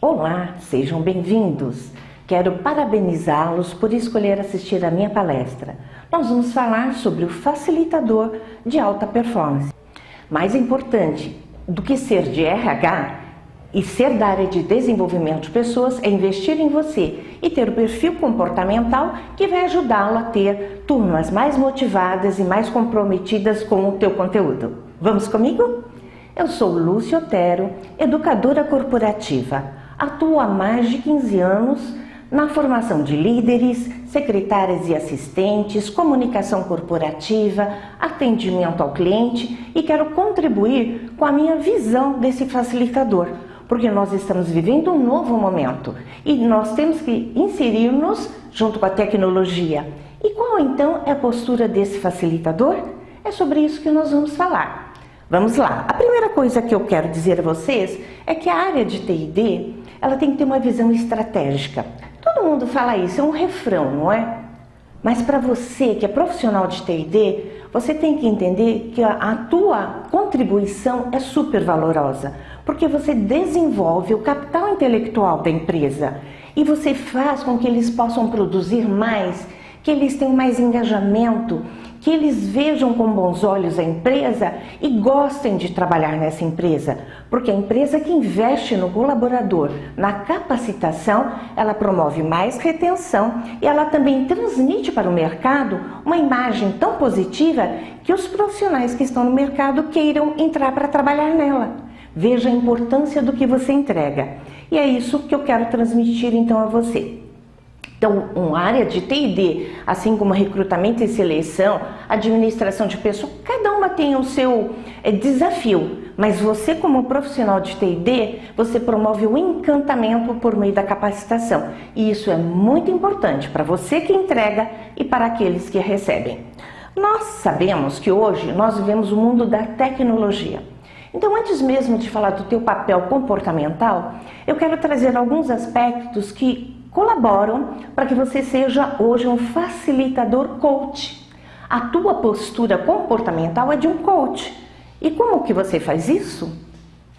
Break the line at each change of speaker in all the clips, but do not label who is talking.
Olá, sejam bem-vindos. Quero parabenizá-los por escolher assistir a minha palestra. Nós vamos falar sobre o facilitador de alta performance. Mais importante do que ser de RH e ser da área de desenvolvimento de pessoas é investir em você e ter o perfil comportamental que vai ajudá-lo a ter turmas mais motivadas e mais comprometidas com o teu conteúdo. Vamos comigo? Eu sou Lúcia Otero, educadora corporativa. Atuo há mais de 15 anos na formação de líderes, secretárias e assistentes, comunicação corporativa, atendimento ao cliente e quero contribuir com a minha visão desse facilitador, porque nós estamos vivendo um novo momento e nós temos que inserir-nos junto com a tecnologia. E qual então é a postura desse facilitador? É sobre isso que nós vamos falar. Vamos lá. A primeira coisa que eu quero dizer a vocês é que a área de T&D, ela tem que ter uma visão estratégica. Todo mundo fala isso, é um refrão, não é? Mas para você que é profissional de T&D, você tem que entender que a tua contribuição é super valorosa, porque você desenvolve o capital intelectual da empresa e você faz com que eles possam produzir mais, que eles tenham mais engajamento, que eles vejam com bons olhos a empresa e gostem de trabalhar nessa empresa, porque a empresa que investe no colaborador, na capacitação, ela promove mais retenção e ela também transmite para o mercado uma imagem tão positiva que os profissionais que estão no mercado queiram entrar para trabalhar nela. Veja a importância do que você entrega. E é isso que eu quero transmitir então a você. Então, uma área de T&D, assim como recrutamento e seleção, administração de pessoas, cada uma tem o seu desafio, mas você como profissional de T&D, você promove o encantamento por meio da capacitação. E isso é muito importante para você que entrega e para aqueles que recebem. Nós sabemos que hoje nós vivemos o mundo da tecnologia. Então, antes mesmo de falar do teu papel comportamental, eu quero trazer alguns aspectos que colaboram para que você seja hoje um facilitador coach. A tua postura comportamental é de um coach. E como que você faz isso?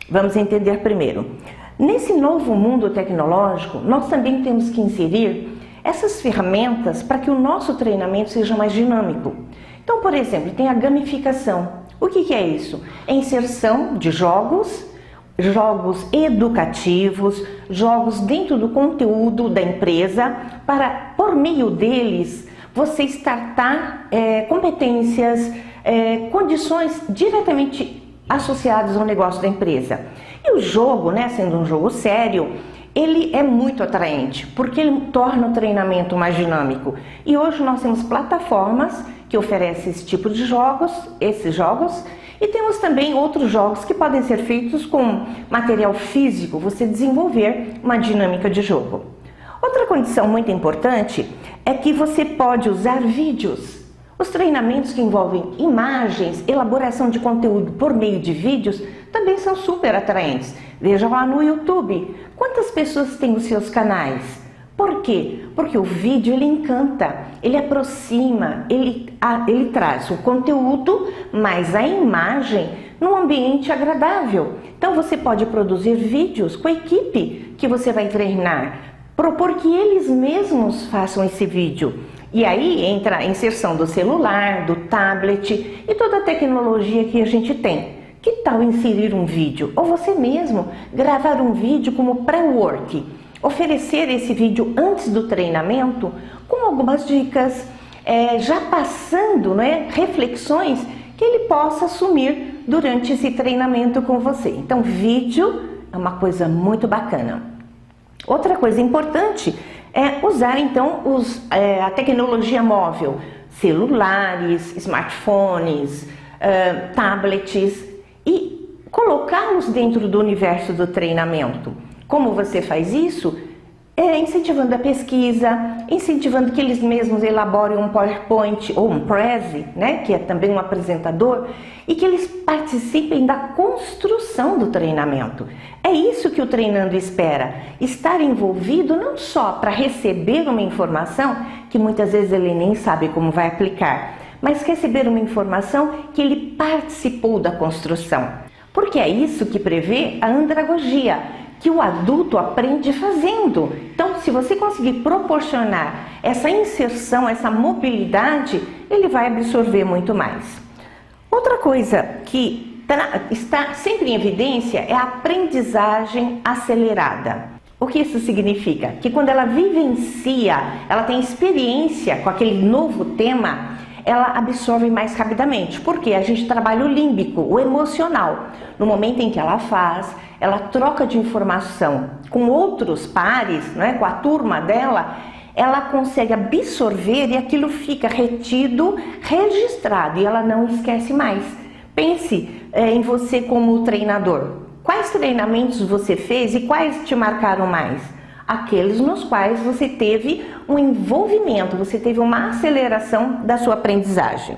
Vamos entender primeiro. Nesse novo mundo tecnológico, nós também temos que inserir essas ferramentas para que o nosso treinamento seja mais dinâmico. Então, por exemplo, tem a gamificação. O que é isso? É a inserção de jogos educativos, jogos dentro do conteúdo da empresa, para, por meio deles, você startar competências, condições diretamente associadas ao negócio da empresa. E o jogo, sendo um jogo sério, ele é muito atraente, porque ele torna o treinamento mais dinâmico. E hoje nós temos plataformas que oferecem esse tipo de jogos, e temos também outros jogos que podem ser feitos com material físico, você desenvolver uma dinâmica de jogo. Outra condição muito importante é que você pode usar vídeos. Os treinamentos que envolvem imagens, elaboração de conteúdo por meio de vídeos também são super atraentes. Veja lá no YouTube, quantas pessoas têm os seus canais? Por quê? Porque o vídeo ele encanta, ele aproxima, ele traz o conteúdo, mas a imagem num ambiente agradável. Então você pode produzir vídeos com a equipe que você vai treinar, propor que eles mesmos façam esse vídeo. E aí entra a inserção do celular, do tablet e toda a tecnologia que a gente tem. Que tal inserir um vídeo? Ou você mesmo gravar um vídeo como pré-work? Oferecer esse vídeo antes do treinamento com algumas dicas, já passando reflexões que ele possa assumir durante esse treinamento com você. Então, vídeo é uma coisa muito bacana. Outra coisa importante é usar então a tecnologia móvel, celulares, smartphones, tablets e colocá-los dentro do universo do treinamento. Como você faz isso? Incentivando a pesquisa, incentivando que eles mesmos elaborem um PowerPoint ou um Prezi, que é também um apresentador, e que eles participem da construção do treinamento. É isso que o treinando espera, estar envolvido não só para receber uma informação, que muitas vezes ele nem sabe como vai aplicar, mas receber uma informação que ele participou da construção. Porque é isso que prevê a andragogia, que o adulto aprende fazendo. Então, se você conseguir proporcionar essa inserção, essa mobilidade, ele vai absorver muito mais. Outra coisa que está sempre em evidência é a aprendizagem acelerada. O que isso significa? Que quando ela vivencia, ela tem experiência com aquele novo tema, ela absorve mais rapidamente, porque a gente trabalha o límbico, o emocional. No momento em que ela faz, ela troca de informação com outros pares, né, com a turma dela, ela consegue absorver e aquilo fica retido, registrado e ela não esquece mais. Pense em você como treinador. Quais treinamentos você fez e quais te marcaram mais? Aqueles nos quais você teve um envolvimento, você teve uma aceleração da sua aprendizagem.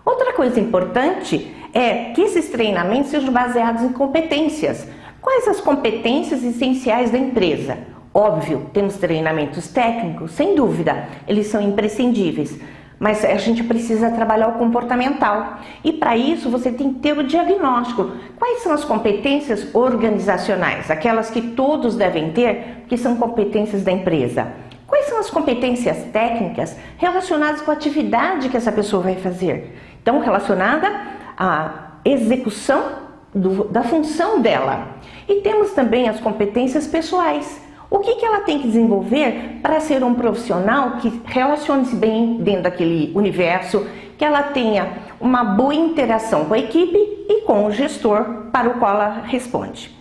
Outra coisa importante é que esses treinamentos sejam baseados em competências. Quais as competências essenciais da empresa? Óbvio, temos treinamentos técnicos, sem dúvida, eles são imprescindíveis. Mas a gente precisa trabalhar o comportamental. E para isso você tem que ter o diagnóstico. Quais são as competências organizacionais? Aquelas que todos devem ter, que são competências da empresa. Quais são as competências técnicas relacionadas com a atividade que essa pessoa vai fazer? Então, relacionada à execução da função dela. E temos também as competências pessoais. O que ela tem que desenvolver para ser um profissional que relacione-se bem dentro daquele universo, que ela tenha uma boa interação com a equipe e com o gestor para o qual ela responde.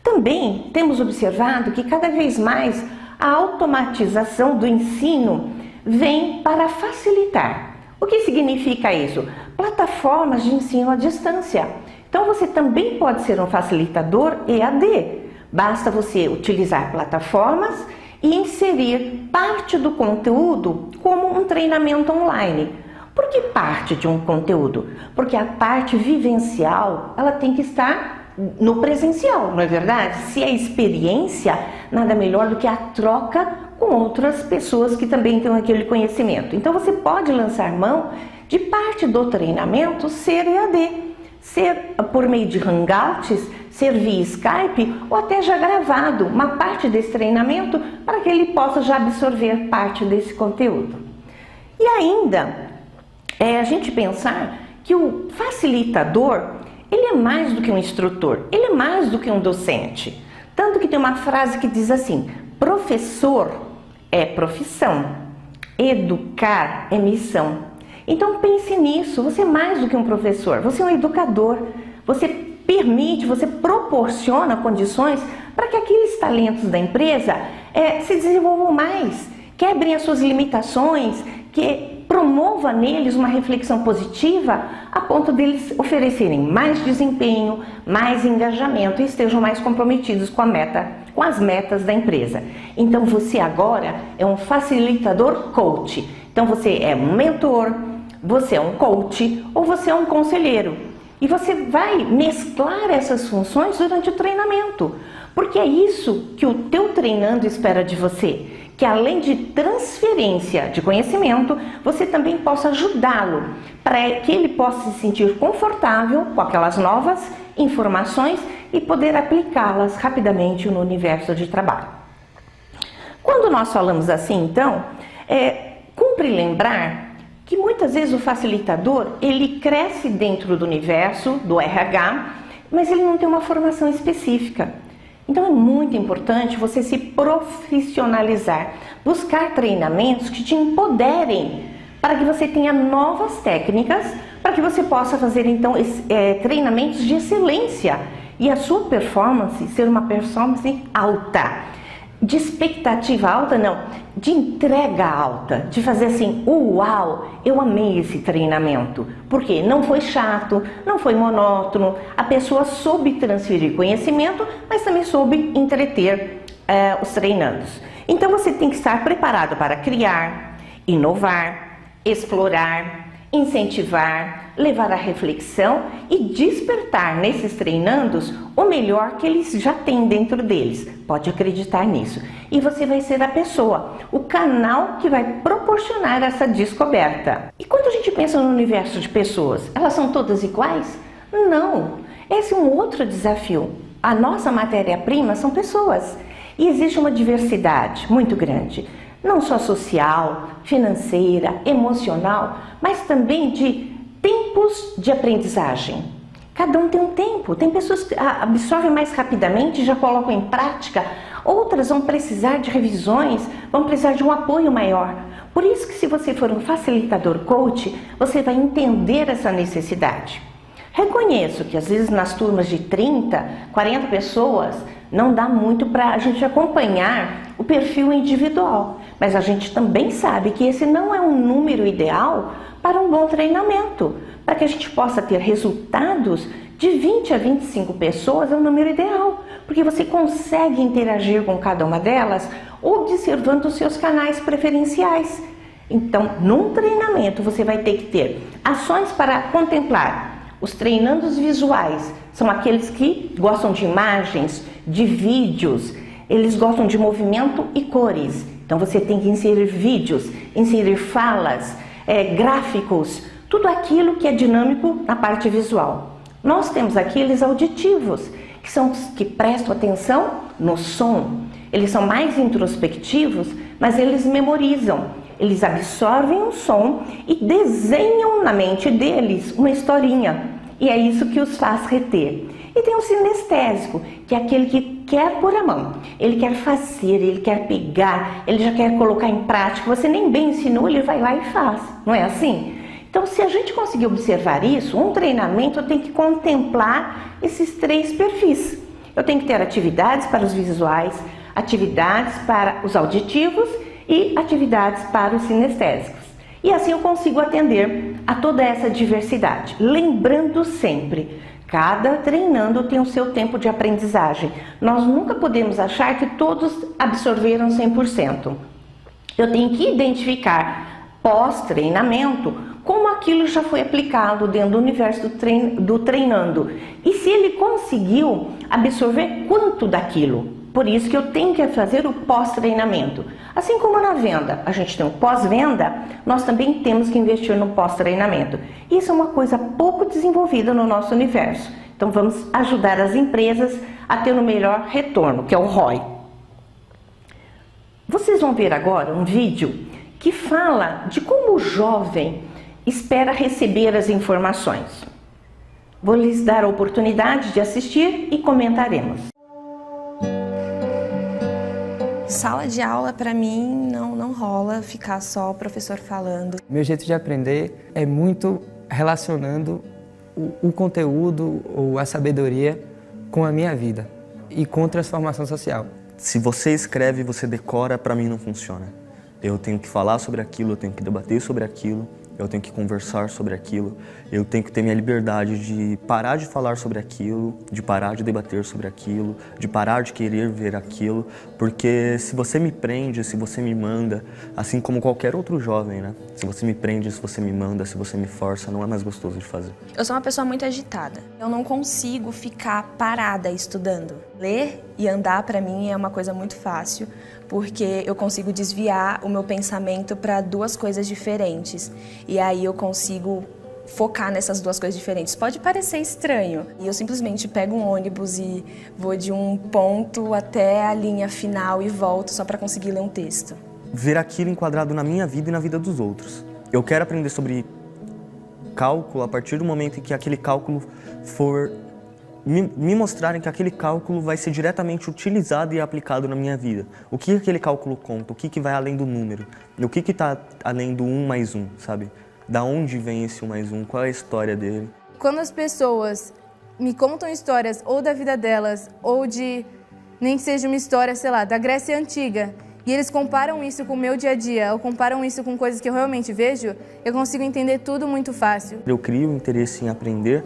Também temos observado que cada vez mais a automatização do ensino vem para facilitar. O que significa isso? Plataformas de ensino à distância. Então você também pode ser um facilitador EAD. Basta você utilizar plataformas e inserir parte do conteúdo como um treinamento online. Por que parte de um conteúdo? Porque a parte vivencial, ela tem que estar no presencial, não é verdade? Se é experiência, nada melhor do que a troca com outras pessoas que também têm aquele conhecimento. Então você pode lançar mão de parte do treinamento ser EAD. Ser por meio de hangouts, ser via Skype ou até já gravado uma parte desse treinamento para que ele possa já absorver parte desse conteúdo. E ainda, a gente pensar que o facilitador, ele é mais do que um instrutor, ele é mais do que um docente. Tanto que tem uma frase que diz assim: professor é profissão, educar é missão. Então pense nisso, você é mais do que um professor, você é um educador, você permite, você proporciona condições para que aqueles talentos da empresa se desenvolvam mais, quebrem as suas limitações, que promova neles uma reflexão positiva a ponto deles oferecerem mais desempenho, mais engajamento e estejam mais comprometidos com as metas da empresa. Então você agora é um facilitador coach, então você é um mentor, você é um coach ou você é um conselheiro. E você vai mesclar essas funções durante o treinamento, porque é isso que o teu treinando espera de você, que além de transferência de conhecimento, você também possa ajudá-lo para que ele possa se sentir confortável com aquelas novas informações e poder aplicá-las rapidamente no universo de trabalho. Quando nós falamos assim, então, cumpre lembrar que muitas vezes o facilitador, ele cresce dentro do universo do RH, mas ele não tem uma formação específica. Então é muito importante você se profissionalizar, buscar treinamentos que te empoderem para que você tenha novas técnicas, para que você possa fazer então treinamentos de excelência e a sua performance ser uma performance alta. De expectativa alta, não, de entrega alta, de fazer assim, uau, eu amei esse treinamento, porque não foi chato, não foi monótono, a pessoa soube transferir conhecimento, mas também soube entreter os treinandos. Então você tem que estar preparado para criar, inovar, explorar, incentivar, levar à reflexão e despertar nesses treinandos o melhor que eles já têm dentro deles. Pode acreditar nisso. E você vai ser a pessoa, o canal que vai proporcionar essa descoberta. E quando a gente pensa no universo de pessoas, elas são todas iguais? Não. Esse é um outro desafio. A nossa matéria-prima são pessoas e existe uma diversidade muito grande, não só social, financeira, emocional, mas também de tempos de aprendizagem. Cada um tem um tempo, tem pessoas que absorvem mais rapidamente e já colocam em prática, outras vão precisar de revisões, vão precisar de um apoio maior. Por isso que se você for um facilitador coach, você vai entender essa necessidade. Reconheço que às vezes nas turmas de 30, 40 pessoas não dá muito para a gente acompanhar o perfil individual, mas a gente também sabe que esse não é um número ideal para um bom treinamento. Para que a gente possa ter resultados de 20 a 25 pessoas é um número ideal, porque você consegue interagir com cada uma delas observando os seus canais preferenciais. Então, num treinamento você vai ter que ter ações para contemplar. Os treinandos visuais são aqueles que gostam de imagens, de vídeos, eles gostam de movimento e cores. Então você tem que inserir vídeos, inserir falas, gráficos, tudo aquilo que é dinâmico na parte visual. Nós temos aqueles auditivos, que são os que prestam atenção no som. Eles são mais introspectivos, mas eles memorizam. Eles absorvem o som e desenham na mente deles uma historinha. E é isso que os faz reter. E tem o sinestésico, que é aquele que quer pôr a mão. Ele quer fazer, ele quer pegar, ele já quer colocar em prática. Você nem bem ensinou, ele vai lá e faz. Não é assim? Então, se a gente conseguir observar isso, um treinamento tem que contemplar esses 3 perfis. Eu tenho que ter atividades para os visuais, atividades para os auditivos e atividades para os sinestésicos. E assim eu consigo atender a toda essa diversidade. Lembrando sempre, cada treinando tem o seu tempo de aprendizagem. Nós nunca podemos achar que todos absorveram 100%. Eu tenho que identificar pós-treinamento como aquilo já foi aplicado dentro do universo do treinando. E se ele conseguiu absorver quanto daquilo. Por isso que eu tenho que fazer o pós-treinamento. Assim como na venda, a gente tem um pós-venda, nós também temos que investir no pós-treinamento. Isso é uma coisa pouco desenvolvida no nosso universo. Então vamos ajudar as empresas a ter o melhor retorno, que é o ROI. Vocês vão ver agora um vídeo que fala de como o jovem espera receber as informações. Vou lhes dar a oportunidade de assistir e comentaremos.
Sala de aula, para mim, não rola ficar só o professor falando.
Meu jeito de aprender é muito relacionando o conteúdo ou a sabedoria com a minha vida e com transformação social.
Se você escreve, você decora, para mim não funciona. Eu tenho que falar sobre aquilo, eu tenho que debater sobre aquilo, eu tenho que conversar sobre aquilo, eu tenho que ter minha liberdade de parar de falar sobre aquilo, de parar de debater sobre aquilo, de parar de querer ver aquilo, porque se você me prende, se você me manda, assim como qualquer outro jovem, né? Se você me prende, se você me manda, se você me força, não é mais gostoso de fazer.
Eu sou uma pessoa muito agitada. Eu não consigo ficar parada estudando. Ler e andar, para mim, é uma coisa muito fácil, porque eu consigo desviar o meu pensamento para 2 coisas diferentes. E aí eu consigo focar nessas 2 coisas diferentes. Pode parecer estranho. E eu simplesmente pego um ônibus e vou de um ponto até a linha final e volto só para conseguir ler um texto.
Ver aquilo enquadrado na minha vida e na vida dos outros. Eu quero aprender sobre cálculo a partir do momento em que aquele cálculo for me mostrarem que aquele cálculo vai ser diretamente utilizado e aplicado na minha vida. O que aquele cálculo conta? O que vai além do número? O que está além do 1 mais 1, sabe? Da onde vem esse 1 mais 1? Qual é a história dele?
Quando as pessoas me contam histórias ou da vida delas, ou de, nem que seja uma história, sei lá, da Grécia Antiga, e eles comparam isso com o meu dia a dia, ou comparam isso com coisas que eu realmente vejo, eu consigo entender tudo muito fácil.
Eu crio um interesse em aprender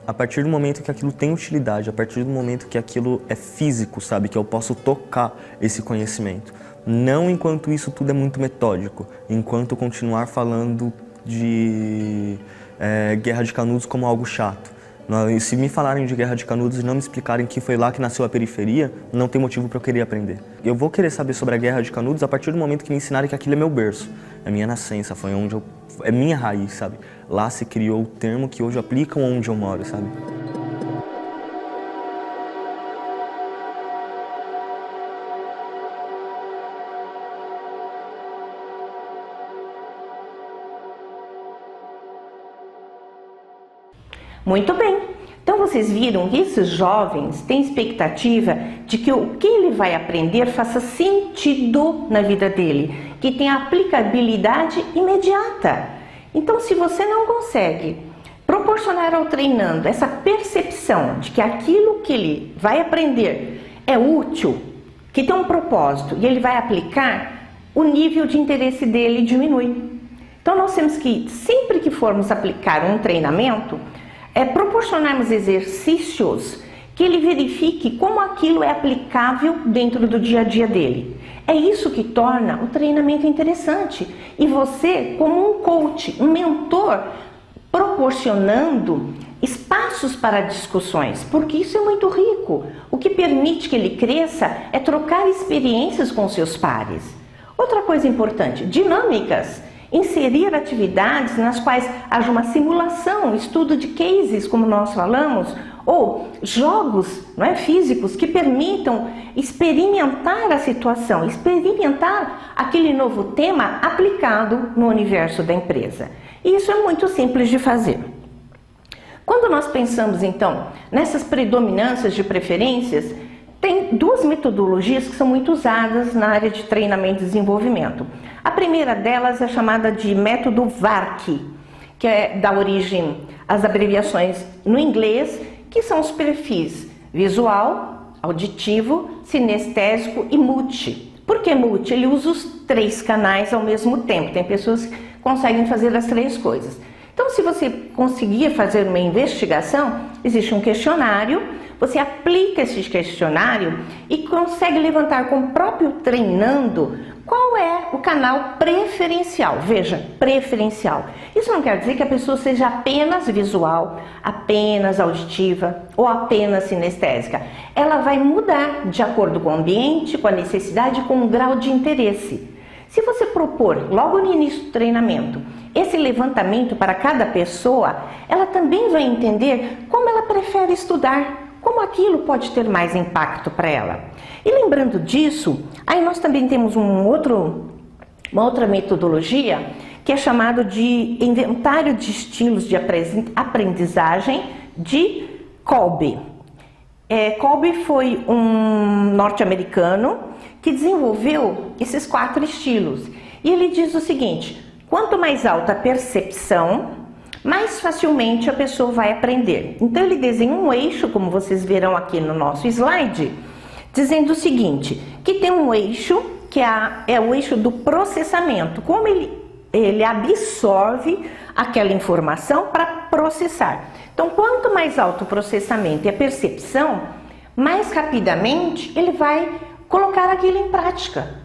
a partir do momento que aquilo tem utilidade, a partir do momento que aquilo é físico, sabe? Que eu posso tocar esse conhecimento. Não enquanto isso tudo é muito metódico, enquanto continuar falando de Guerra de Canudos como algo chato. Se me falarem de Guerra de Canudos e não me explicarem que foi lá que nasceu a periferia, não tem motivo para eu querer aprender. Eu vou querer saber sobre a Guerra de Canudos a partir do momento que me ensinarem que aquilo é meu berço, é minha nascença, foi onde é minha raiz, sabe? Lá se criou o termo que hoje aplicam onde eu moro, sabe?
Muito bem. Então vocês viram que esses jovens têm expectativa de que o que ele vai aprender faça sentido na vida dele, que tenha aplicabilidade imediata. Então, se você não consegue proporcionar ao treinando essa percepção de que aquilo que ele vai aprender é útil, que tem um propósito e ele vai aplicar, o nível de interesse dele diminui. Então nós temos que, sempre que formos aplicar um treinamento, proporcionarmos exercícios que ele verifique como aquilo é aplicável dentro do dia a dia dele. É isso que torna o treinamento interessante. E você, como um coach, um mentor, proporcionando espaços para discussões, porque isso é muito rico. O que permite que ele cresça é trocar experiências com seus pares. Outra coisa importante, dinâmicas. Inserir atividades nas quais haja uma simulação, estudo de cases, como nós falamos, ou jogos, não é, físicos que permitam experimentar a situação, experimentar aquele novo tema aplicado no universo da empresa. E isso é muito simples de fazer. Quando nós pensamos, então, nessas predominâncias de preferências, tem duas metodologias que são muito usadas na área de treinamento e desenvolvimento. A primeira delas é chamada de método VARC, que dá origem às abreviações no inglês, que são os perfis visual, auditivo, sinestésico e multi. Por que multi? Ele usa os 3 canais ao mesmo tempo. Tem pessoas que conseguem fazer as 3 coisas. Então, se você conseguir fazer uma investigação, existe um questionário. Você aplica esse questionário e consegue levantar com o próprio treinando qual é o canal preferencial. Veja, preferencial. Isso não quer dizer que a pessoa seja apenas visual, apenas auditiva ou apenas sinestésica. Ela vai mudar de acordo com o ambiente, com a necessidade, com o grau de interesse. Se você propor logo no início do treinamento esse levantamento para cada pessoa, ela também vai entender como ela prefere estudar, como aquilo pode ter mais impacto para ela. E lembrando disso, aí nós também temos uma outra metodologia que é chamado de inventário de estilos de aprendizagem de Kolbe. Kolbe foi um norte-americano que desenvolveu esses 4 estilos. E ele diz o seguinte: quanto mais alta a percepção, mais facilmente a pessoa vai aprender. Então ele desenha um eixo, como vocês verão aqui no nosso slide, dizendo o seguinte, que tem um eixo que é o eixo do processamento, como ele absorve aquela informação para processar. Então, quanto mais alto o processamento e a percepção, mais rapidamente ele vai colocar aquilo em prática.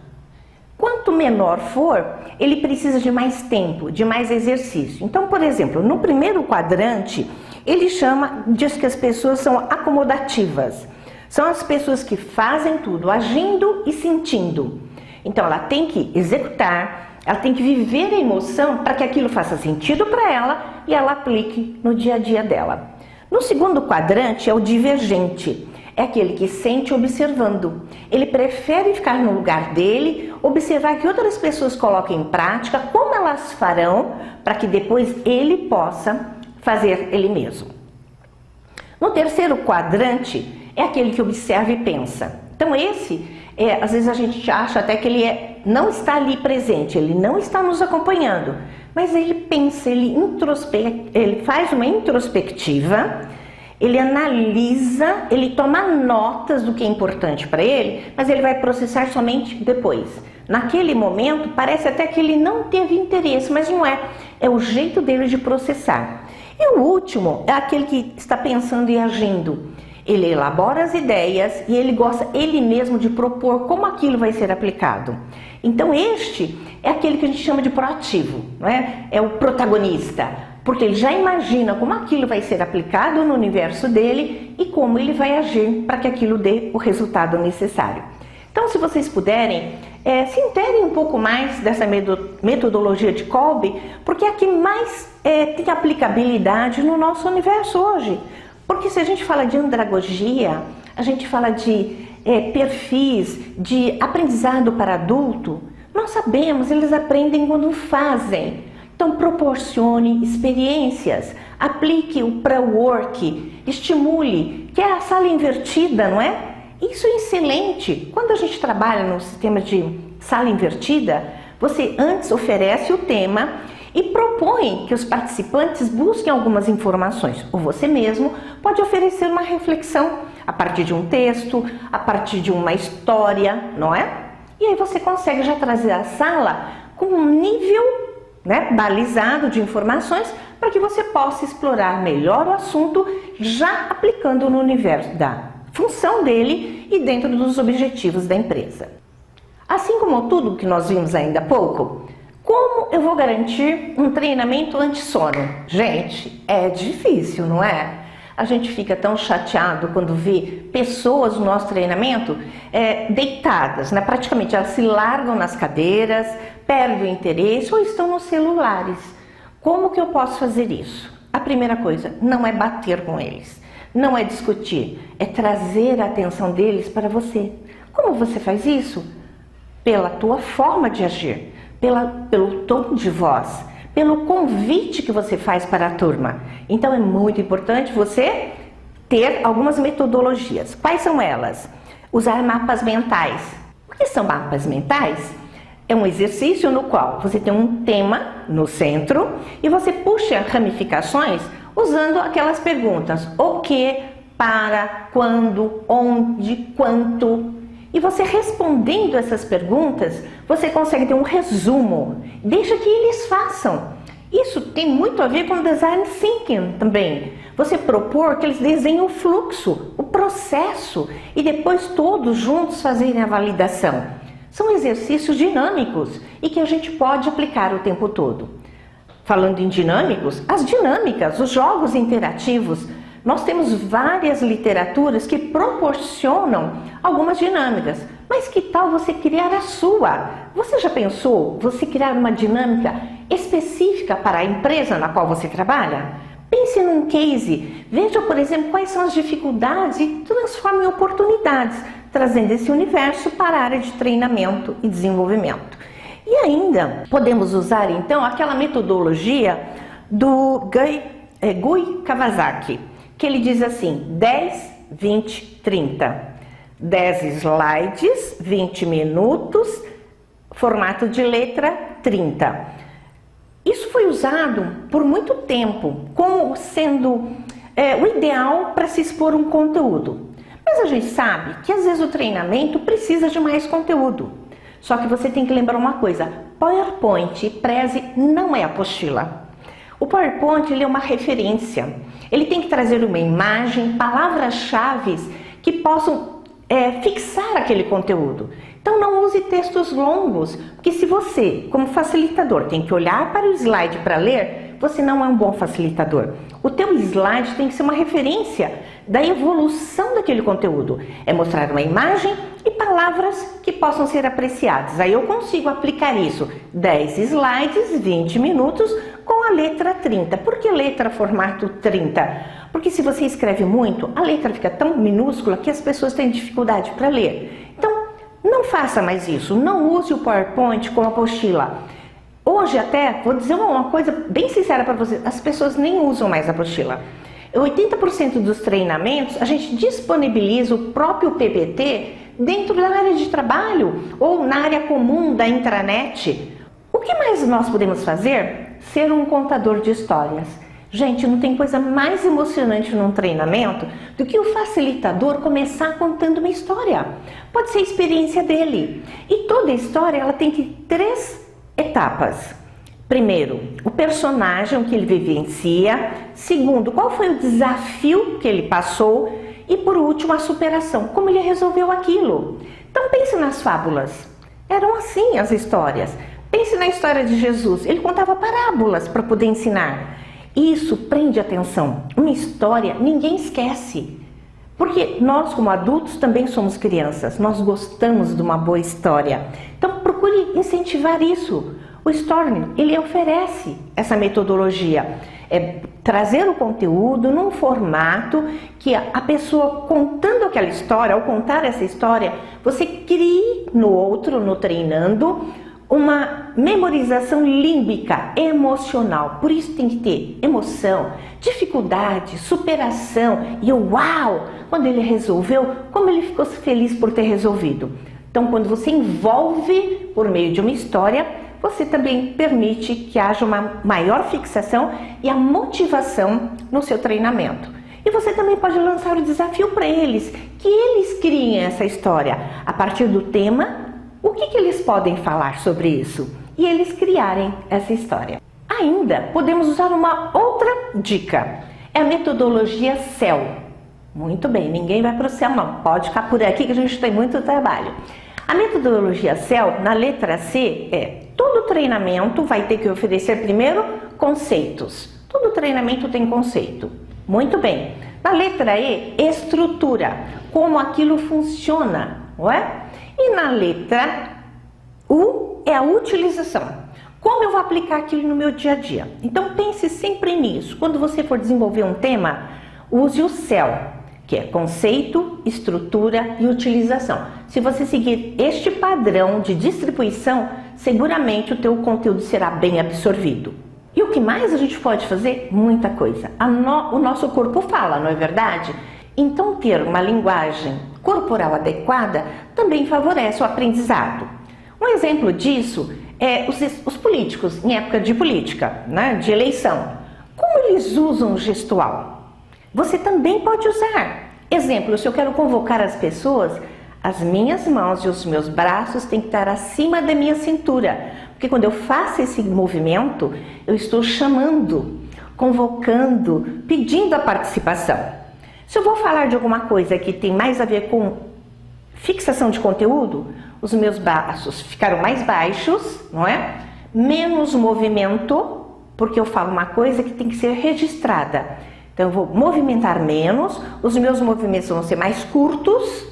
Quanto menor for, ele precisa de mais tempo, de mais exercício. Então, por exemplo, no primeiro quadrante, ele diz que as pessoas são acomodativas. São as pessoas que fazem tudo, agindo e sentindo. Então, ela tem que executar, ela tem que viver a emoção para que aquilo faça sentido para ela e ela aplique no dia a dia dela. No segundo quadrante é o divergente. É aquele que sente observando. Ele prefere ficar no lugar dele, observar que outras pessoas coloquem em prática, como elas farão, para que depois ele possa fazer ele mesmo. No terceiro quadrante, é aquele que observa e pensa. Então esse, às vezes a gente acha até que ele não está ali presente, ele não está nos acompanhando, mas ele pensa, ele faz uma introspectiva, ele analisa, ele toma notas do que é importante para ele, mas ele vai processar somente depois. Naquele momento, parece até que ele não teve interesse, mas não é. É o jeito dele de processar. E o último é aquele que está pensando e agindo. Ele elabora as ideias e ele gosta ele mesmo de propor como aquilo vai ser aplicado. Então este é aquele que a gente chama de proativo, não é? É o protagonista, porque ele já imagina como aquilo vai ser aplicado no universo dele e como ele vai agir para que aquilo dê o resultado necessário. Então, se vocês puderem, se interem um pouco mais dessa metodologia de Kolbe, porque é a que mais tem aplicabilidade no nosso universo hoje. Porque se a gente fala de andragogia, a gente fala de perfis, de aprendizado para adulto, nós sabemos, eles aprendem quando fazem. Então, proporcione experiências, aplique o pré-work, estimule, que é a sala invertida, não é? Isso é excelente. Quando a gente trabalha no sistema de sala invertida, você antes oferece o tema e propõe que os participantes busquem algumas informações, ou você mesmo pode oferecer uma reflexão a partir de um texto, a partir de uma história, não é? E aí você consegue já trazer a sala com um nível, né, balizado de informações para que você possa explorar melhor o assunto, já aplicando no universo da função dele e dentro dos objetivos da empresa. Assim como tudo que nós vimos ainda há pouco, como eu vou garantir um treinamento anti-sono? Gente, é difícil, não é? A gente fica tão chateado quando vê pessoas no nosso treinamento deitadas, né? Praticamente elas se largam nas cadeiras, perdem o interesse ou estão nos celulares. Como que eu posso fazer isso? A primeira coisa, não é bater com eles, não é discutir, é trazer a atenção deles para você. Como você faz isso? Pela tua forma de agir, pelo tom de voz, pelo convite que você faz para a turma. Então é muito importante você ter algumas metodologias. Quais são elas? Usar mapas mentais. O que são mapas mentais? É um exercício no qual você tem um tema no centro e você puxa ramificações usando aquelas perguntas: o que, para, quando, onde, quanto. E você respondendo essas perguntas, você consegue ter um resumo. Deixa que eles façam. Isso tem muito a ver com design thinking também. Você propor que eles desenhem o fluxo, o processo e depois todos juntos fazerem a validação. São exercícios dinâmicos e que a gente pode aplicar o tempo todo. Falando em dinâmicos, as dinâmicas, os jogos interativos. Nós temos várias literaturas que proporcionam algumas dinâmicas, mas que tal você criar a sua? Você já pensou você criar uma dinâmica específica para a empresa na qual você trabalha? Pense num case, veja, por exemplo, quais são as dificuldades e transforme em oportunidades, trazendo esse universo para a área de treinamento e desenvolvimento. E ainda podemos usar então aquela metodologia do Gui Kawasaki, que ele diz assim: 10, 20, 30. 10 slides, 20 minutos, formato de letra 30. Isso foi usado por muito tempo como sendo o ideal para se expor um conteúdo. Mas a gente sabe que às vezes o treinamento precisa de mais conteúdo. Só que você tem que lembrar uma coisa: PowerPoint, Prezi, não é apostila. O PowerPoint ele é uma referência. Ele tem que trazer uma imagem, palavras-chave que possam fixar aquele conteúdo. Então não use textos longos, porque se você, como facilitador, tem que olhar para o slide para ler, você não é um bom facilitador. O teu slide tem que ser uma referência da evolução daquele conteúdo. É mostrar uma imagem e palavras que possam ser apreciadas. Aí eu consigo aplicar isso. 10 slides, 20 minutos com a letra 30. Por que letra formato 30? Porque se você escreve muito, a letra fica tão minúscula que as pessoas têm dificuldade para ler. Então, não faça mais isso. Não use o PowerPoint como apostila. Hoje até, vou dizer uma coisa bem sincera para vocês, as pessoas nem usam mais a apostila. 80% dos treinamentos a gente disponibiliza o próprio PPT dentro da área de trabalho ou na área comum da intranet. O que mais nós podemos fazer? Ser um contador de histórias. Gente, não tem coisa mais emocionante num treinamento do que o facilitador começar contando uma história. Pode ser a experiência dele. E toda história ela tem que ter 3 etapas. Primeiro, o personagem que ele vivencia. Segundo, qual foi o desafio que ele passou. E por último, a superação, como ele resolveu aquilo. Então pense nas fábulas. Eram assim as histórias. Pense na história de Jesus. Ele contava parábolas para poder ensinar. Isso prende atenção. Uma história ninguém esquece. Porque nós, como adultos, também somos crianças. Nós gostamos de uma boa história. Então procure incentivar isso. O Storytelling, ele oferece essa metodologia. É trazer o conteúdo num formato que a pessoa contando aquela história, ao contar essa história, você crie no outro, no treinando, uma memorização límbica, emocional. Por isso tem que ter emoção, dificuldade, superação e uau! Quando ele resolveu, como ele ficou feliz por ter resolvido. Então, quando você envolve por meio de uma história, você também permite que haja uma maior fixação e a motivação no seu treinamento. E você também pode lançar o desafio para eles, que eles criem essa história a partir do tema. O que eles podem falar sobre isso? E eles criarem essa história. Ainda podemos usar uma outra dica. É a metodologia CEL. Muito bem, ninguém vai para o céu não. Pode ficar por aqui que a gente tem muito trabalho. A metodologia CEL, na letra C, todo treinamento vai ter que oferecer primeiro conceitos. Todo treinamento tem conceito. Muito bem. Na letra E, estrutura. Como aquilo funciona, não é? E na letra U é a utilização. Como eu vou aplicar aquilo no meu dia a dia? Então pense sempre nisso. Quando você for desenvolver um tema, use o CEL, que é conceito, estrutura e utilização. Se você seguir este padrão de distribuição, seguramente o teu conteúdo será bem absorvido. E o que mais a gente pode fazer? Muita coisa. O nosso corpo fala, não é verdade? Então ter uma linguagem corporal adequada também favorece o aprendizado. Um exemplo disso é os políticos em época de política, né, de eleição. Como eles usam o gestual? Você também pode usar. Exemplo, se eu quero convocar as pessoas, as minhas mãos e os meus braços têm que estar acima da minha cintura. Porque quando eu faço esse movimento, eu estou chamando, convocando, pedindo a participação. Se eu vou falar de alguma coisa que tem mais a ver com fixação de conteúdo, os meus braços ficaram mais baixos, não é? Menos movimento, porque eu falo uma coisa que tem que ser registrada. Então eu vou movimentar menos, os meus movimentos vão ser mais curtos,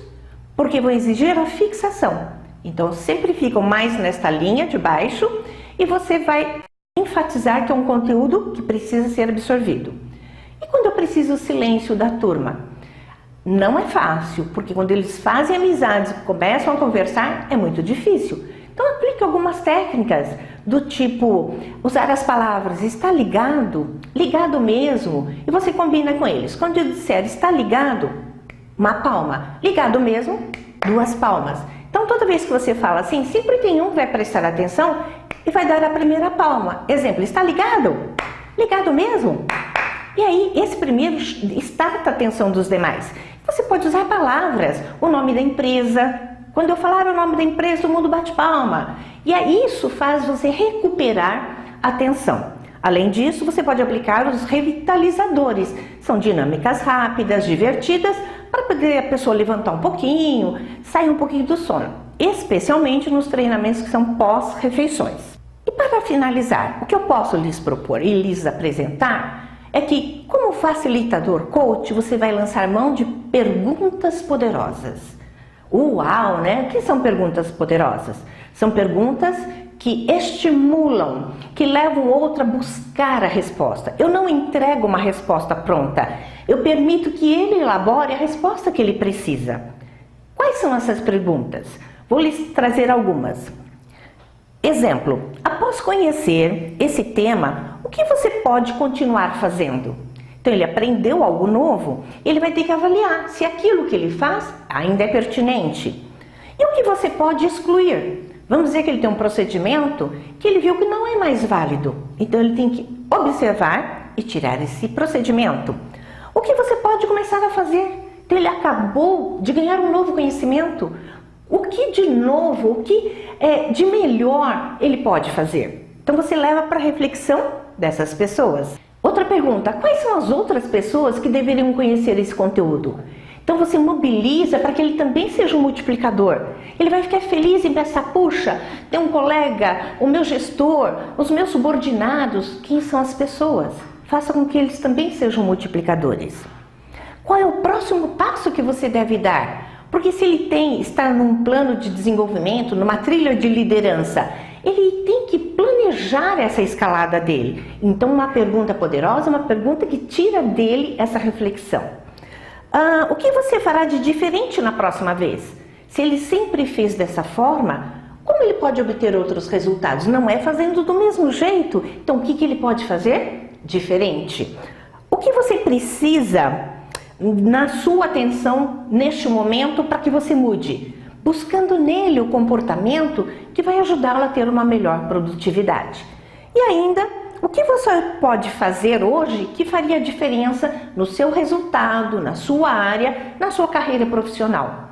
porque vou exigir a fixação. Então sempre ficam mais nesta linha de baixo e você vai enfatizar que é um conteúdo que precisa ser absorvido. E quando eu preciso do silêncio da turma? Não é fácil, porque quando eles fazem amizades e começam a conversar, é muito difícil. Então aplique algumas técnicas do tipo usar as palavras está ligado, ligado mesmo, e você combina com eles. Quando eu disser está ligado, uma palma, ligado mesmo, 2 palmas. Então toda vez que você fala assim, sempre tem um que vai prestar atenção e vai dar a primeira palma. Exemplo, está ligado? Ligado mesmo? E aí, esse primeiro starta a atenção dos demais. Você pode usar palavras, o nome da empresa. Quando eu falar o nome da empresa, todo mundo bate palma. E aí, isso faz você recuperar a atenção. Além disso, você pode aplicar os revitalizadores. São dinâmicas rápidas, divertidas, para poder a pessoa levantar um pouquinho, sair um pouquinho do sono. Especialmente nos treinamentos que são pós-refeições. E para finalizar, o que eu posso lhes propor e lhes apresentar é que, como facilitador coach, você vai lançar mão de perguntas poderosas. Uau, né? O que são perguntas poderosas? São perguntas que estimulam, que levam o outro a buscar a resposta. Eu não entrego uma resposta pronta, eu permito que ele elabore a resposta que ele precisa. Quais são essas perguntas? Vou lhes trazer algumas. Exemplo, após conhecer esse tema, o que você pode continuar fazendo? Então ele aprendeu algo novo, ele vai ter que avaliar se aquilo que ele faz ainda é pertinente. E o que você pode excluir? Vamos dizer que ele tem um procedimento que ele viu que não é mais válido. Então ele tem que observar e tirar esse procedimento. O que você pode começar a fazer? Então ele acabou de ganhar um novo conhecimento. O que de novo, o que de melhor ele pode fazer? Então você leva para a reflexão dessas pessoas. Outra pergunta, quais são as outras pessoas que deveriam conhecer esse conteúdo? Então você mobiliza para que ele também seja um multiplicador. Ele vai ficar feliz em pensar, puxa, tem um colega, o meu gestor, os meus subordinados, quem são as pessoas? Faça com que eles também sejam multiplicadores. Qual é o próximo passo que você deve dar? Porque se ele está num plano de desenvolvimento, numa trilha de liderança, ele tem que planejar essa escalada dele. Então uma pergunta poderosa, uma pergunta que tira dele essa reflexão. O que você fará de diferente na próxima vez? Se ele sempre fez dessa forma, Como ele pode obter outros resultados? Não é fazendo do mesmo jeito. Então, o que ele pode fazer? Diferente. O que você precisa na sua atenção neste momento para que você mude? Buscando nele o comportamento que vai ajudá-lo a ter uma melhor produtividade. E ainda, o que você pode fazer hoje que faria diferença no seu resultado, na sua área, na sua carreira profissional?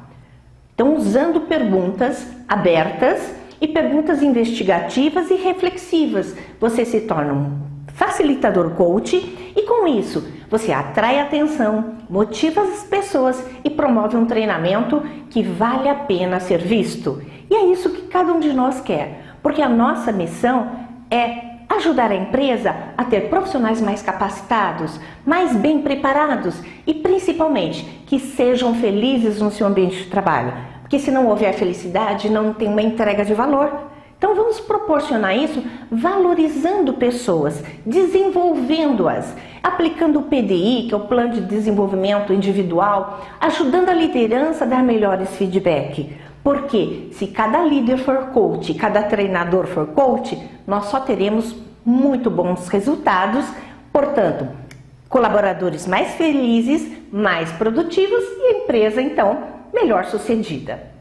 Então, usando perguntas abertas e perguntas investigativas e reflexivas, você se torna um facilitador coach e com isso você atrai atenção, motiva as pessoas e promove um treinamento que vale a pena ser visto. E é isso que cada um de nós quer, porque a nossa missão é ajudar a empresa a ter profissionais mais capacitados, mais bem preparados e principalmente que sejam felizes no seu ambiente de trabalho. Porque se não houver felicidade, não tem uma entrega de valor. Então vamos proporcionar isso valorizando pessoas, desenvolvendo-as, aplicando o PDI, que é o Plano de Desenvolvimento Individual, ajudando a liderança a dar melhores feedback. Porque se cada líder for coach, cada treinador for coach, nós só teremos muito bons resultados, portanto, colaboradores mais felizes, mais produtivos e a empresa, então, melhor sucedida.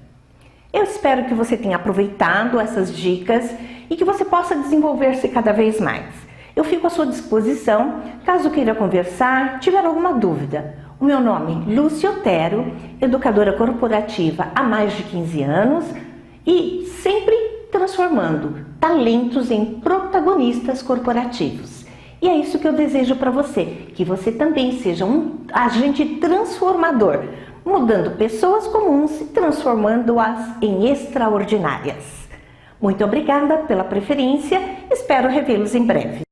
Eu espero que você tenha aproveitado essas dicas e que você possa desenvolver-se cada vez mais. Eu fico à sua disposição, caso queira conversar, tiver alguma dúvida. O meu nome é Lúcia Otero, educadora corporativa há mais de 15 anos e sempre transformando talentos em protagonistas corporativos. E é isso que eu desejo para você, que você também seja um agente transformador, mudando pessoas comuns e transformando-as em extraordinárias. Muito obrigada pela preferência, espero revê-los em breve.